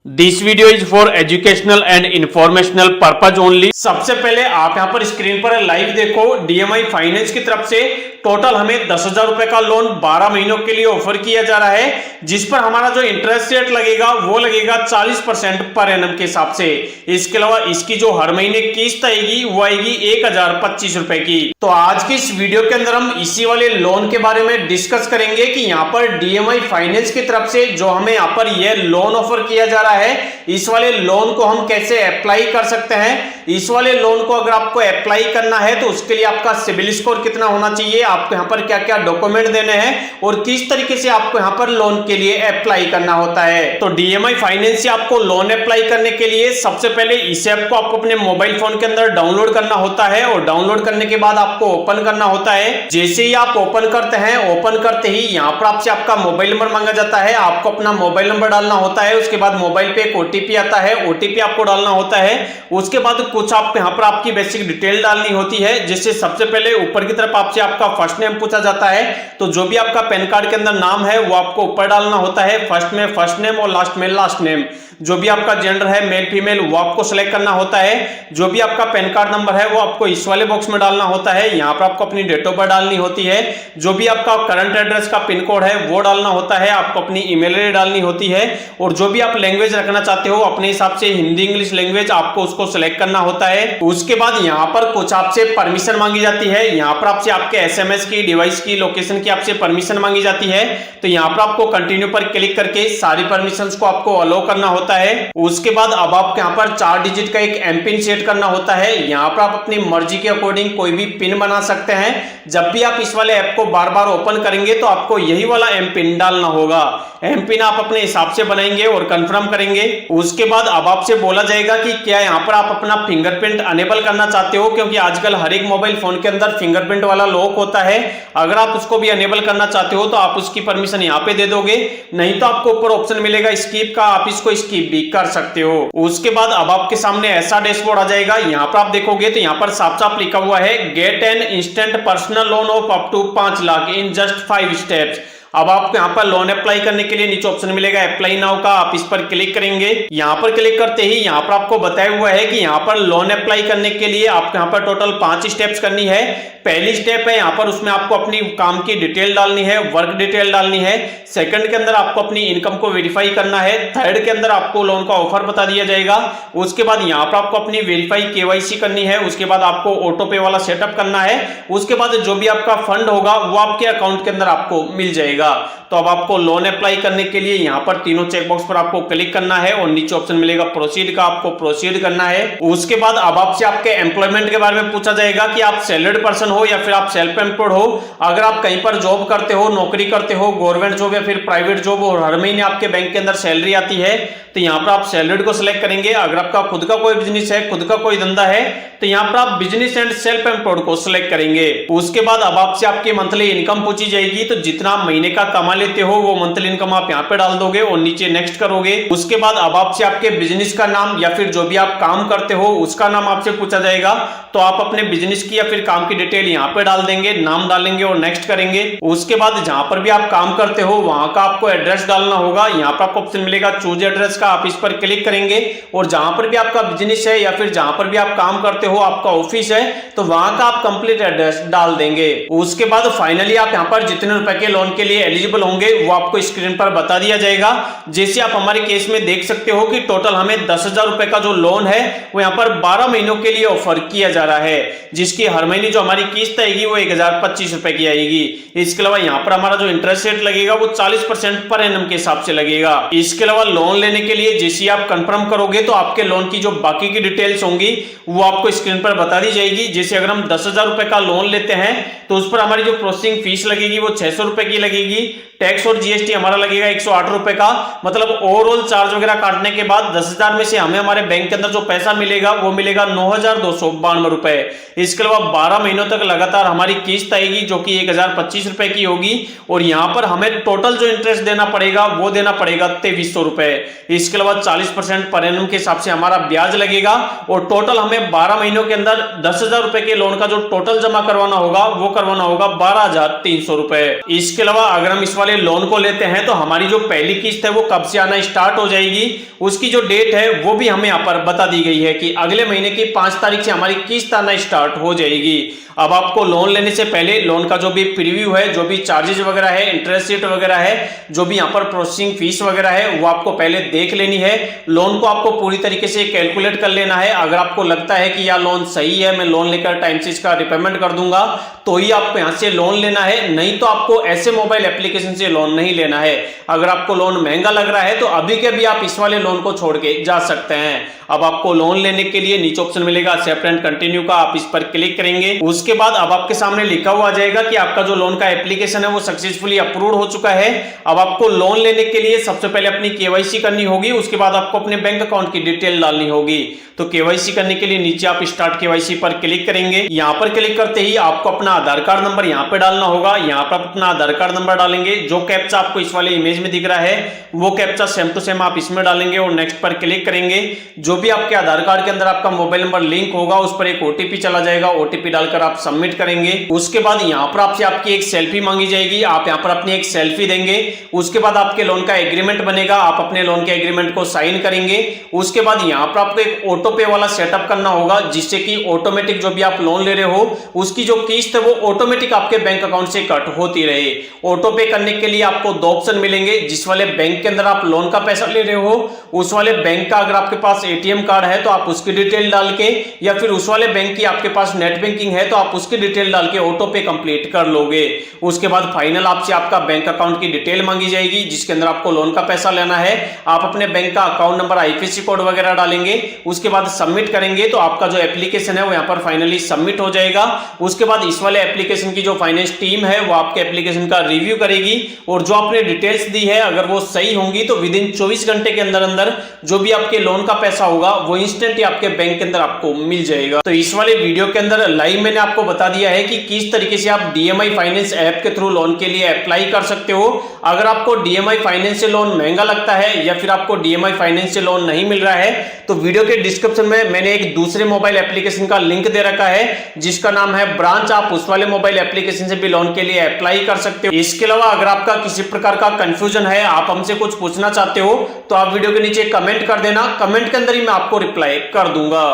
This video is for educational and informational purpose only. सबसे पहले आप यहाँ पर स्क्रीन पर लाइव देखो, डीएमआई फाइनेंस की तरफ से टोटल हमें 10,000 रुपए का लोन 12 महीनों के लिए ऑफर किया जा रहा है, जिस पर हमारा जो इंटरेस्ट रेट लगेगा वो लगेगा 40% पर एनम के हिसाब से। इसके अलावा इसकी जो हर महीने किस्त आएगी वो आएगी 1,025 रुपए की। तो आज की इस वीडियो के अंदर हम इसी वाले लोन के बारे में डिस्कस करेंगे कि यहाँ पर डीएमआई फाइनेंस की तरफ से जो हमें यहाँ पर यह लोन ऑफर किया जा रहा है, इस वाले लोन को हम कैसे अप्लाई कर सकते हैं। इस वाले लोन को अगर आपको अप्लाई करना है तो उसके लिए आपका सिबिल स्कोर कितना होना चाहिए, आपको यहाँ पर क्या क्या डॉक्यूमेंट देने हैं और किस तरीके से आपको यहाँ पर लोन के लिए अप्लाई करना होता है। तो डीएमआई फाइनेंस से आपको लोन अप्लाई करने के लिए सबसे पहले इस ऐप को आपको अपने मोबाइल फोन के अंदर डाउनलोड करना होता है और डाउनलोड करने के बाद आपको ओपन करना होता है। जैसे ही आप ओपन करते हैं, ओपन करते ही यहाँ पर आपसे आपका मोबाइल नंबर मांगा जाता है, आपको अपना मोबाइल नंबर डालना होता है। उसके बाद मोबाइल पे एक ओटीपी आता है, ओटीपी आपको डालना होता है। उसके बाद कुछ आपको यहाँ पर आपकी बेसिक डिटेल डालनी होती है, जिससे सबसे पहले ऊपर की तरफ आपसे आपका फर्स्ट नेम पूछा जाता है। तो जो भी आपका पैन कार्ड के अंदर नाम है वो आपको ऊपर डालना होता है, फर्स्ट में फर्स्ट नेम और लास्ट में लास्ट नेम। जो भी आपका जेंडर है मेल फीमेल वो आपको सिलेक्ट करना होता है। जो भी आपका पैन कार्ड नंबर है वो आपको इस वाले बॉक्स में डालना होता है। यहाँ पर आपको अपनी डेट ऑफ बर्थ डालनी होती है। जो भी आपका करंट एड्रेस का पिन कोड है वो डालना होता है। आपको अपनी ईमेल आईडी डालनी होती है और जो भी आप लैंग्वेज रखना चाहते हो अपने हिसाब से हिंदी इंग्लिश लैंग्वेज आपको उसको सिलेक्ट करना होता है। उसके बाद यहाँ पर कुछ आपसे परमिशन मांगी जाती है। यहाँ पर आपसे आपके एसएमएस की, डिवाइस की, लोकेशन की आपसे परमिशन मांगी जाती है। तो यहाँ पर आपको कंटिन्यू पर क्लिक करके सारी परमिशंस को आपको अलो करना होता है। उसके बाद अब आपको यहाँ पर 4 डिजिट का एक एम पिन सेट करना होता है। यहाँ पर आप अपनी मर्जी के अकॉर्डिंग कोई भी पिन बना सकते हैं। जब भी आप इस वाले ऐप को बार बार ओपन करेंगे तो आपको यही वाला एम पिन डालना होगा। एम पिन आप अपने हिसाब से बनाएंगे और कंफर्म करेंगे। उसके बाद अब आपसे बोला जाएगा कि क्या यहाँ पर आप अपना फिंगरप्रिंट अनेबल करना चाहते हो, क्योंकि आजकल हर एक मोबाइल फोन के अंदर फिंगरप्रिंट वाला लॉक होता है। अगर आप उसको भी अनेबल करना चाहते हो तो आप उसकी परमिशन यहाँ पे दे दोगे, नहीं तो आपको ऊपर ऑप्शन मिलेगा स्किप का, आप इसको स्किप भी कर सकते हो। उसके बाद अब आपके सामने ऐसा डैशबोर्ड आ जाएगा। यहाँ पर आप देखोगे तो यहाँ पर साफ साफ लिखा हुआ है get an instant personal loan of up to 5 lakh in just 5 steps. अब आपको यहाँ पर लोन अप्लाई करने के लिए नीचे ऑप्शन मिलेगा अप्लाई नाउ का, आप इस पर क्लिक करेंगे। यहाँ पर क्लिक करते ही यहाँ पर आपको बताया हुआ है कि यहाँ पर लोन अप्लाई करने के लिए आपको यहाँ पर टोटल 5 स्टेप्स करनी है। पहली स्टेप है यहाँ पर उसमें आपको अपनी काम की डिटेल डालनी है, वर्क डिटेल डालनी है। सेकंड के अंदर आपको अपनी इनकम को वेरीफाई करना है। थर्ड के अंदर आपको लोन का ऑफर बता दिया जाएगा। उसके बाद यहाँ पर आपको अपनी वेरीफाई केवाईसी करनी है। उसके बाद आपको ऑटो पे वाला सेटअप करना है। उसके बाद जो भी आपका फंड होगा वो आपके अकाउंट के अंदर आपको मिल जाएगा। तो अब आपको लोन अप्लाई करने के लिए यहाँ पर तीनों चेकबॉक्स पर आपको क्लिक करना है और नीचे ऑप्शन मिलेगा प्रोसीड का, आपको प्रोसीड करना है। उसके बाद अब आपसे आपके एम्प्लॉयमेंट के बारे में पूछा जाएगा कि आप सैलरीड पर्सन हो या फिर आप सेल्फ एम्प्लॉयड हो। अगर आप कहीं पर जॉब करते हो, नौकरी करते हो, गवर्नमेंट जॉब या फिर प्राइवेट जॉब और हर महीने आपके बैंक के अंदर सैलरी आती है, तो यहाँ पर आप सैलरीड को सिलेक्ट करेंगे। अगर आपका खुद का कोई बिजनेस है, खुद का कोई धंधा है, तो यहाँ पर आप बिजनेस एंड सेल्फ एम्प्लॉयड को सिलेक्ट करेंगे। उसके बाद अब आपसे आपकी मंथली इनकम पूछी जाएगी, तो जितना आप महीने का कमा लेते हो वो मंथली इनकम आप यहाँ पे डाल दोगे और नीचे नेक्स्ट करोगे। उसके बाद अब आपसे आपके बिजनेस का नाम या फिर जो भी आप काम करते हो उसका नाम आपसे पूछा जाएगा, तो आप अपने बिजनेस की या फिर काम की डिटेल यहाँ पे डाल देंगे, नाम डालेंगे और नेक्स्ट करेंगे। उसके बाद जहां पर भी आप काम करते हो वहां का आपको एड्रेस डालना होगा। यहाँ पर आपको ऑप्शन मिलेगा चूज एड्रेस का, आप इस पर क्लिक करेंगे और जहां पर भी आपका बिजनेस है या फिर जहां पर भी आप काम करते हो, आपका ऑफिस है, तो वहां का आप कंप्लीट एड्रेस डाल देंगे। उसके बाद फाइनली आप यहाँ पर जितने रुपए के लोन के लिए एलिजिबल होंगे वो आपको स्क्रीन पर बता दिया जाएगा। जैसे आप हमारे केस में देख सकते हो कि टोटल हमें 10,000 रुपए का जो लोन है वो यहाँ पर 12 महीनों के लिए ऑफर किया जा रहा है, जिसकी हर महीने जो हमारी किस्त आएगी वो 1,025 रुपए की आएगी। इसके अलावा यहाँ पर हमारा जो इंटरेस्ट रेट लगेगा वो 40% पर एनम के हिसाब से लगेगा। इसके अलावा लोन लेने के लिए जैसे आप कंफर्म करोगे तो आपके लोन की जो बाकी की डिटेल्स होंगी वो आपको स्क्रीन पर बता दी जाएगी। जैसे अगर हम 10,000 रुपए का लोन लेते हैं तो उस पर हमारी जो प्रोसेसिंग फीस लगेगी वो 600 रुपए की लगेगी। टैक्स और जीएसटी हमारा लगेगा 108 रुपए का। मतलब ओवरऑल चार्ज वगैरह काटने के बाद 10,000 में से हमें हमारे बैंक के अंदर जो पैसा मिलेगा वो मिलेगा 9,292 रुपए। इसके अलावा 12 महीनों तक लगातार हमारी किस्त आएगी जो कि 1,025 रुपए की होगी और यहाँ पर हमें टोटल जो इंटरेस्ट देना पड़ेगा वो देना पड़ेगा 2300 रुपए। इसके अलावा 40% पर एनम के हिसाब से हमारा ब्याज लगेगा और टोटल हमें 12 महीनों के अंदर 10,000 रुपए के लोन का जो टोटल जमा करवाना होगा वो करवाना होगा 12,300 रुपए। इसके अलावा अगर हम इस वाले लोन को लेते हैं तो हमारी जो पहली किस्त है वो कब से आना स्टार्ट हो जाएगी, उसकी जो डेट है वो भी हमें यहाँ पर बता दी गई है कि अगले महीने की 5 तारीख से हमारी किस्त आना स्टार्ट हो जाएगी। अब आपको लोन लेने से पहले लोन का जो भी प्रीव्यू है, जो भी चार्जेस वगैरह है, इंटरेस्ट रेट वगैरह है, जो भी यहाँ पर प्रोसेसिंग फीस वगैरह है, वो आपको पहले देख लेनी है। लोन को आपको पूरी तरीके से कैलकुलेट कर लेना है। अगर आपको लगता है कि यह लोन सही है, मैं लोन लेकर टाइम से इसका रिपेमेंट कर दूंगा, तो ही आपको यहाँ से लोन लेना है, नहीं तो आपको ऐसे मोबाइल एप्लीकेशन से लोन नहीं लेना है। अगर आपको लोन महंगा लग रहा है तो अभी के अभी आप इस वाले लोन को छोड़ के जा सकते हैं। अब आपको लोन लेने के लिए नीचे ऑप्शन मिलेगा एक्सेप्ट एंड कंटिन्यू का, आप इस पर क्लिक करेंगे। उसके बाद अब आपके सामने लिखा हुआ आ जाएगा कि आपका जो लोन का एप्लीकेशन है वो सक्सेसफुली अप्रूव्ड हो चुका है। अब आपको लोन लेने के लिए सबसे पहले अपनी केवाईसी करनी होगी, उसके बाद आपको अपने बैंक अकाउंट की डिटेल डालनी होगी। तो केवाईसी करने के लिए नीचे आप स्टार्ट केवाईसी पर क्लिक करेंगे। यहाँ पर क्लिक करते ही आपको अपना आधार कार्ड नंबर यहाँ पे डालना होगा। यहाँ पर अपना आधार कार्ड नंबर डालेंगे। जो कैप्चा आपको इस वाले इमेज में दिख रहा है वो कैप्चा सेम टू सेम आप इसमें डालेंगे और नेक्स्ट पर क्लिक करेंगे। जो भी आपके आधार कार्ड के अंदर आपका मोबाइल नंबर लिंक होगा उस पर एक ओटीपी चला जाएगा। ओटीपी डालकर आप सबमिट करेंगे। उसके बाद यहाँ पर आपसे आपकी एक सेल्फी मांगी जाएगी, आप यहाँ पर अपनी एक सेल्फी देंगे। उसके बाद आपके लोन का एग्रीमेंट बनेगा, आप अपने लोन के एग्रीमेंट को साइन करेंगे। उसके बाद यहाँ पर आपको एक ऑटो पे वाला सेटअप करना होगा, जिससे कि ऑटोमेटिक जो भी आप लोन ले रहे हो उसकी जो किस्त है वो ऑटोमेटिक आपके बैंक अकाउंट से कट होती रहे। ऑटो पे करने के लिए आपको 2 ऑप्शन मिलेंगे। जिस वाले बैंक के अंदर आप लोन का पैसा ले रहे हो उस वाले बैंक का अगर आपके पास एटीएम कार्ड है तो आप उसकी डिटेल डाल के, या फिर उस वाले बैंक की आपके पास नेट बैंकिंग है तो आप उसकी डिटेल डाल के ऑटो पे कंप्लीट कर लोगे। उसके बाद फाइनल आपसे आपका बैंक अकाउंट की डिटेल मांगी जाएगी, जिसके अंदर आपको लोन का पैसा लेना है। आप अपने बैंक का अकाउंट नंबर, आईएफएससी कोड वगैरह डालेंगे। उसके बाद सबमिट करेंगे तो आपका जो एप्लीकेशन है वो यहाँ पर फाइनली सबमिट हो जाएगा। उसके बाद इस वाले एप्लीकेशन की जो फाइनेंस टीम है वो आपके एप्लीकेशन का रिव्यू करेगी और जो आपने डिटेल्स दी है अगर वो सही होंगी तो विद इन 24 घंटे के अंदर अंदर जो भी आपके लोन का पैसा होगा वो इंस्टेंट ही आपके बैंक के अंदर आपको मिल जाएगा। तो इस वाले वीडियो के अंदर लाइव मैंने आपको बता दिया है कि किस तरीके से आप डीएमआई फाइनेंस ऐप के थ्रू लोन के लिए अप्लाई कर सकते हो। अगर आपको डीएमआई फाइनेंस से लोन महंगा लगता है या फिर आपको डीएमआई फाइनेंस से लोन नहीं मिल रहा है तो वीडियो के डिस्क्रिप्शन में मैंने एक दूसरे मोबाइल एप्लीकेशन का लिंक दे रखा है जिसका नाम है ब्रांच। आप उस वाले मोबाइल एप्लीकेशन से भी लोन के लिए अप्लाई कर सकते हो। इसके अलावा अगर आपका किसी प्रकार का कंफ्यूजन है, आप हमसे कुछ पूछना चाहते हो तो आप वीडियो के नीचे कमेंट कर देना। कमेंट के अंदर ही मैं आपको रिप्लाई कर दूंगा।